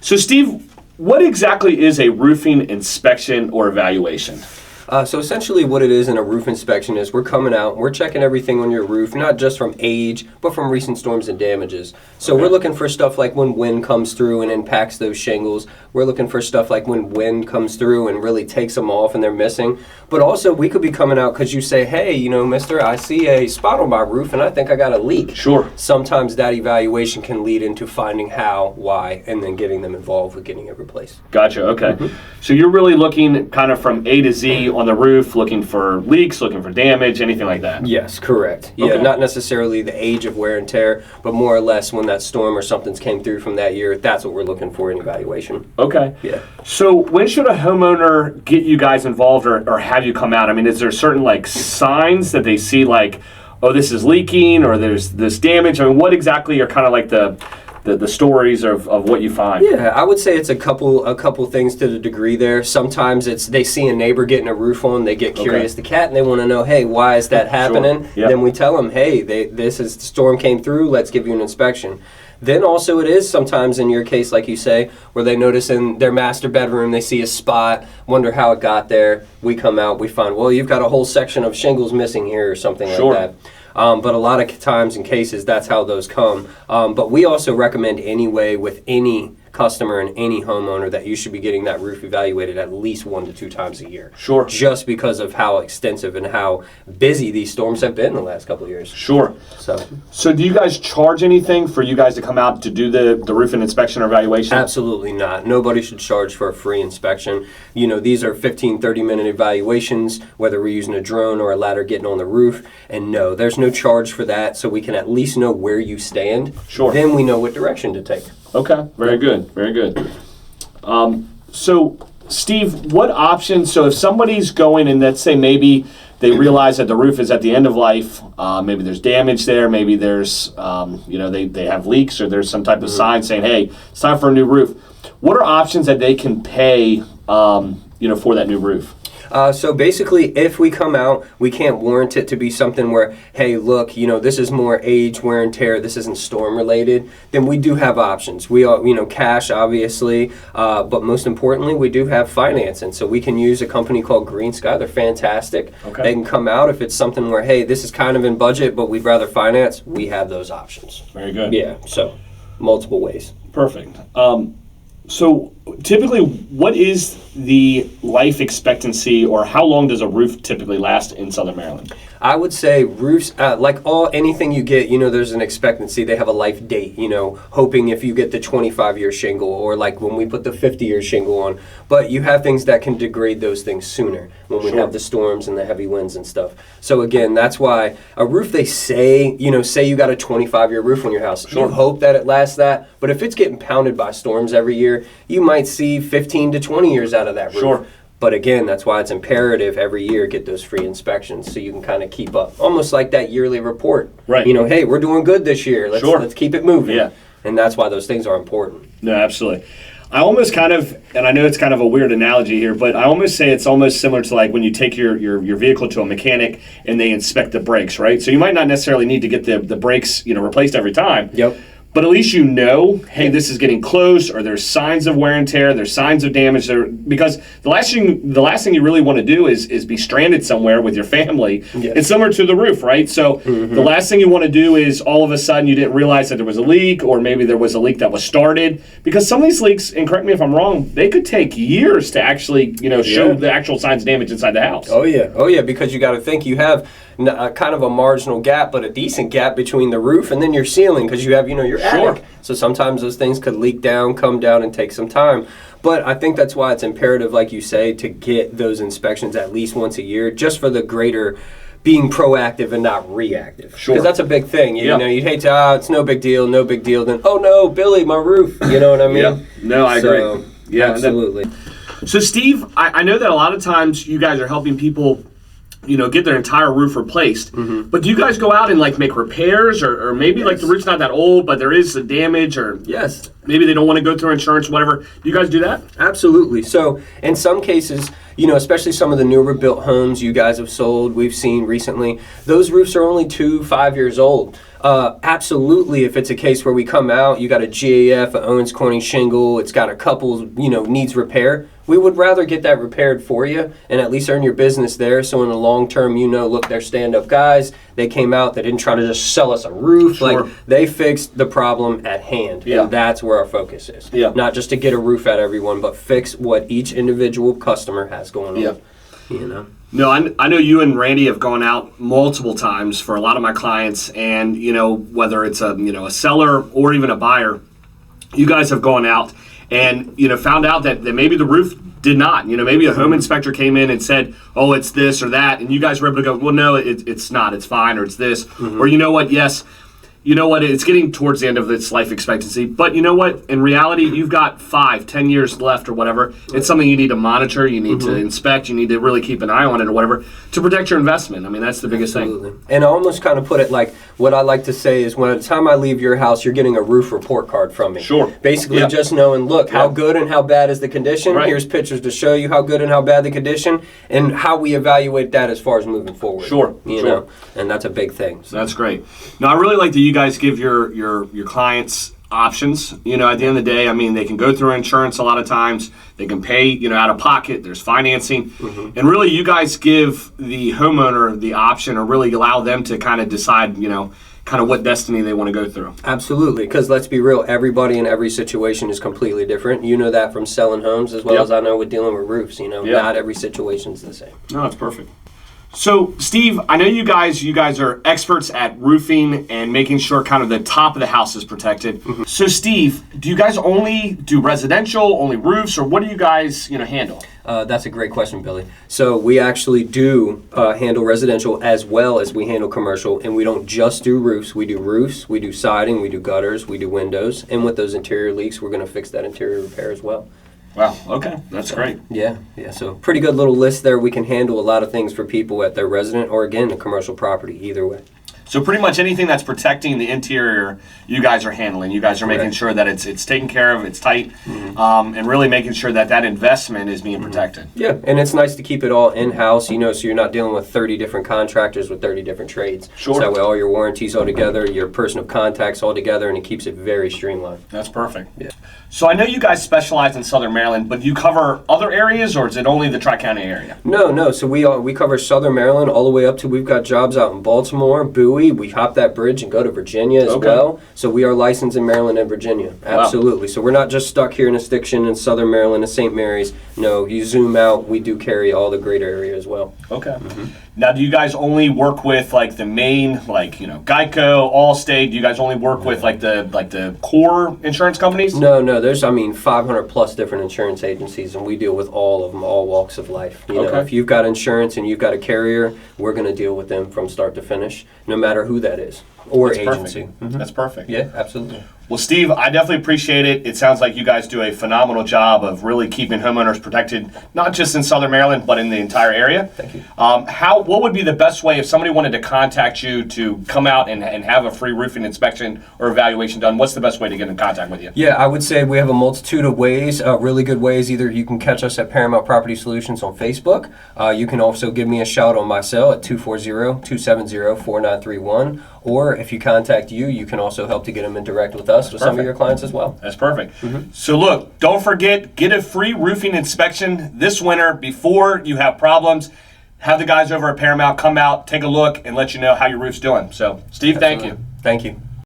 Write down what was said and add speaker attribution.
Speaker 1: So Steve, what exactly is a roofing inspection or evaluation?
Speaker 2: So essentially what it is in a roof inspection is we're coming out, we're checking everything on your roof, not just from age, but from recent storms and damages. So we're looking for stuff like when wind comes through and impacts those shingles. We're looking for stuff like when wind comes through and really takes them off and they're missing. But also we could be coming out because you say, hey, you know, mister, I see a spot on my roof and I think I got a leak.
Speaker 1: Sure.
Speaker 2: Sometimes that evaluation can lead into finding how, why, and then getting them involved with getting it replaced.
Speaker 1: Gotcha, okay. So you're really looking kind of from A to Z on the roof, looking for leaks, looking for damage, anything like that?
Speaker 2: Yes, correct. Yeah,
Speaker 1: Okay.
Speaker 2: not necessarily the age of wear and tear, but more or less when that storm or something's came through from that year, that's what we're looking for in evaluation.
Speaker 1: Okay.
Speaker 2: Yeah.
Speaker 1: So when should a homeowner get you guys involved or have you come out? I mean, is there certain like signs that they see like, oh, this is leaking or there's this damage? I mean, what exactly are kind of like the stories of what you find?
Speaker 2: Yeah, I would say it's a couple things to the degree there. Sometimes it's they see a neighbor getting a roof on, they get curious the cat, and they want to know, hey, why is that happening?
Speaker 1: Sure. Yep.
Speaker 2: Then we tell them, hey, the storm came through, let's give you an inspection. Then also it is sometimes in your case, like you say, where they notice in their master bedroom, they see a spot, wonder how it got there. We come out, we find, well, you've got a whole section of shingles missing here or something like that. But a lot of times and cases, that's how those come. But we also recommend anyway with any customer and any homeowner that you should be getting that roof evaluated at least 1 to 2 times a year.
Speaker 1: Sure.
Speaker 2: Just because of how extensive and how busy these storms have been the last couple of years.
Speaker 1: Sure. So do you guys charge anything for you guys to come out to do the roofing inspection or evaluation?
Speaker 2: Absolutely not. Nobody should charge for a free inspection. You know, these are 15, 30-minute evaluations, whether we're using a drone or a ladder getting on the roof. And no, there's no charge for that, so we can at least know where you stand.
Speaker 1: Sure.
Speaker 2: Then we know what direction to take.
Speaker 1: Okay, very good, very good. So, Steve, what options, so if somebody's going and let's say maybe they realize that the roof is at the end of life, maybe there's damage there, maybe there's, they have leaks or there's some type of sign saying, hey, it's time for a new roof. What are options that they can pay, for that new roof?
Speaker 2: So basically, if we come out, we can't warrant it to be something where, hey, look, this is more age, wear and tear, this isn't storm related, then we do have options. We are, cash, obviously, but most importantly, we do have financing. So we can use a company called Green Sky. They're fantastic.
Speaker 1: Okay.
Speaker 2: They can come out if it's something where, hey, this is kind of in budget, but we'd rather finance. We have those options.
Speaker 1: Very good.
Speaker 2: Yeah, so multiple ways.
Speaker 1: Perfect. So typically, what is the life expectancy or how long does a roof typically last in Southern Maryland?
Speaker 2: I would say roofs, like anything you get, there's an expectancy. They have a life date, hoping if you get the 25-year shingle or like when we put the 50-year shingle on. But you have things that can degrade those things sooner when we have the storms and the heavy winds and stuff. So again, that's why a roof, they say, say you got a 25-year roof on your house. You hope that it lasts that. But if it's getting pounded by storms every year, you might see 15 to 20 years out of that roof.
Speaker 1: Sure.
Speaker 2: But again, that's why it's imperative every year get those free inspections so you can kind of keep up. Almost like that yearly report.
Speaker 1: Right.
Speaker 2: Hey, we're doing good this year. Let's keep it moving.
Speaker 1: Yeah.
Speaker 2: And that's why those things are important.
Speaker 1: No, absolutely. I almost kind of, and I know it's kind of a weird analogy here, but I almost say it's almost similar to like when you take your vehicle to a mechanic and they inspect the brakes, right? So you might not necessarily need to get the brakes, replaced every time.
Speaker 2: Yep.
Speaker 1: But at least hey, this is getting close, or there's signs of wear and tear, there's signs of damage there. Because the last thing you really want to do is be stranded somewhere with your family.
Speaker 2: Yes.
Speaker 1: It's similar to the roof, right? So the last thing you want to do is all of a sudden you didn't realize that there was a leak, or maybe there was a leak that was started. Because some of these leaks, and correct me if I'm wrong, they could take years to actually, show the actual signs of damage inside the house.
Speaker 2: Oh yeah, because you got to think you have kind of a marginal gap, but a decent gap between the roof and then your ceiling, because you have, your attic. So sometimes those things could leak down, come down, and take some time. But I think that's why it's imperative, like you say, to get those inspections at least once a year, just for the greater being proactive and not reactive.
Speaker 1: Sure.
Speaker 2: Because that's a big thing. You'd hate to, it's no big deal. Then, oh no, Billy, my roof. You know what I mean?
Speaker 1: Yeah. No, I agree. Yeah,
Speaker 2: absolutely.
Speaker 1: So Steve, I know that a lot of times you guys are helping people get their entire roof replaced. But do you guys go out and like make repairs, or maybe like the roof's not that old, but there is a damage, or
Speaker 2: Yes.
Speaker 1: maybe they don't want to go through insurance, whatever. Do you guys do that?
Speaker 2: Absolutely. So in some cases, especially some of the newer built homes you guys have sold, we've seen recently, those roofs are only 5 years old. Absolutely, if it's a case where we come out, you got a GAF, an Owens Corning shingle, it's got a couple, needs repair, we would rather get that repaired for you and at least earn your business there. So in the long term, look, they're stand-up guys. They came out, they didn't try to just sell us a roof.
Speaker 1: Sure.
Speaker 2: Like, they fixed the problem at hand.
Speaker 1: Yeah.
Speaker 2: And that's where our focus is.
Speaker 1: Yeah.
Speaker 2: Not just to get a roof at everyone, but fix what each individual customer has going on.
Speaker 1: Yeah. No, I know you and Randy have gone out multiple times for a lot of my clients, and whether it's a seller or even a buyer, you guys have gone out and found out that maybe the roof did not. Maybe a home inspector came in and said, "Oh, it's this or that," and you guys were able to go, "Well, no, it's not. It's fine," or "It's this," or "You know what? Yes." It's getting towards the end of its life expectancy. But you know what? In reality, you've got 5-10 years left or whatever. It's something you need to monitor, you need to inspect, you need to really keep an eye on it or whatever to protect your investment. I mean, that's the biggest thing.
Speaker 2: And I almost kind of put it like, what I like to say is, when the time I leave your house, you're getting a roof report card from me.
Speaker 1: Sure.
Speaker 2: Basically, just knowing, look, how good and how bad is the condition.
Speaker 1: Right.
Speaker 2: Here's pictures to show you how good and how bad the condition, and how we evaluate that as far as moving forward.
Speaker 1: Sure.
Speaker 2: You know, and that's a big thing.
Speaker 1: So that's great. Now, I really like that you guys give your clients options. At the end of the day, I mean, they can go through insurance a lot of times. They can pay, out of pocket. There's financing. And really, you guys give the homeowner the option, or really allow them to kind of decide, kind of what destiny they want to go through.
Speaker 2: Absolutely, because let's be real, everybody in every situation is completely different. You know that from selling homes as well as I know with dealing with roofs. Not every situation's the same.
Speaker 1: No, that's perfect. So, Steve, I know you guys are experts at roofing and making sure kind of the top of the house is protected. So, Steve, do you guys only do residential, only roofs, or what do you guys, handle?
Speaker 2: That's a great question, Billy. So we actually do handle residential as well as we handle commercial, and we don't just do roofs. We do roofs, we do siding, we do gutters, we do windows, and with those interior leaks, we're going to fix that interior repair as well.
Speaker 1: Wow, okay, that's great.
Speaker 2: Yeah, so pretty good little list there. We can handle a lot of things for people at their resident or, again, a commercial property, either way.
Speaker 1: So pretty much anything that's protecting the interior, you guys are handling. You guys are making sure that it's taken care of, it's tight, and really making sure that investment is being protected.
Speaker 2: Yeah, and it's nice to keep it all in-house, so you're not dealing with 30 different contractors with 30 different trades.
Speaker 1: Sure.
Speaker 2: So that way all your warranties all together, your person of contacts all together, and it keeps it very streamlined.
Speaker 1: That's perfect.
Speaker 2: Yeah.
Speaker 1: So I know you guys specialize in Southern Maryland, but do you cover other areas, or is it only the Tri-County area?
Speaker 2: No. So we cover Southern Maryland all the way up to, we've got jobs out in Baltimore, Bowie. We hop that bridge and go to Virginia as well. So we are licensed in Maryland and Virginia. Absolutely. Wow. So we're not just stuck here in a stiction in Southern Maryland and St. Mary's. No, you zoom out, we do carry all the greater area as well. Okay.
Speaker 1: Now, do you guys only work with like the main, Geico, Allstate? Do you guys only work with like the core insurance companies?
Speaker 2: No. There's 500 plus different insurance agencies, and we deal with all of them, all walks of life. You know, if you've got insurance and you've got a carrier, we're going to deal with them from start to finish, no matter who that is or
Speaker 1: That's
Speaker 2: agency.
Speaker 1: Perfect. That's perfect.
Speaker 2: Yeah, absolutely.
Speaker 1: Well, Steve, I definitely appreciate it. It sounds like you guys do a phenomenal job of really keeping homeowners protected, not just in Southern Maryland, but in the entire area.
Speaker 2: Thank you.
Speaker 1: What would be the best way if somebody wanted to contact you to come out and have a free roofing inspection or evaluation done? What's the best way to get in contact with you?
Speaker 2: Yeah, I would say we have a multitude of ways, really good ways. Either you can catch us at Paramount Property Solutions on Facebook. You can also give me a shout on my cell at 240-270-4931. Or if you contact you can also help to get them in direct with us with some of your clients as well.
Speaker 1: That's perfect. So look, don't forget, get a free roofing inspection this winter before you have problems. Have the guys over at Paramount come out, take a look, and let you know how your roof's doing. So, Steve, thank you.
Speaker 2: Thank you.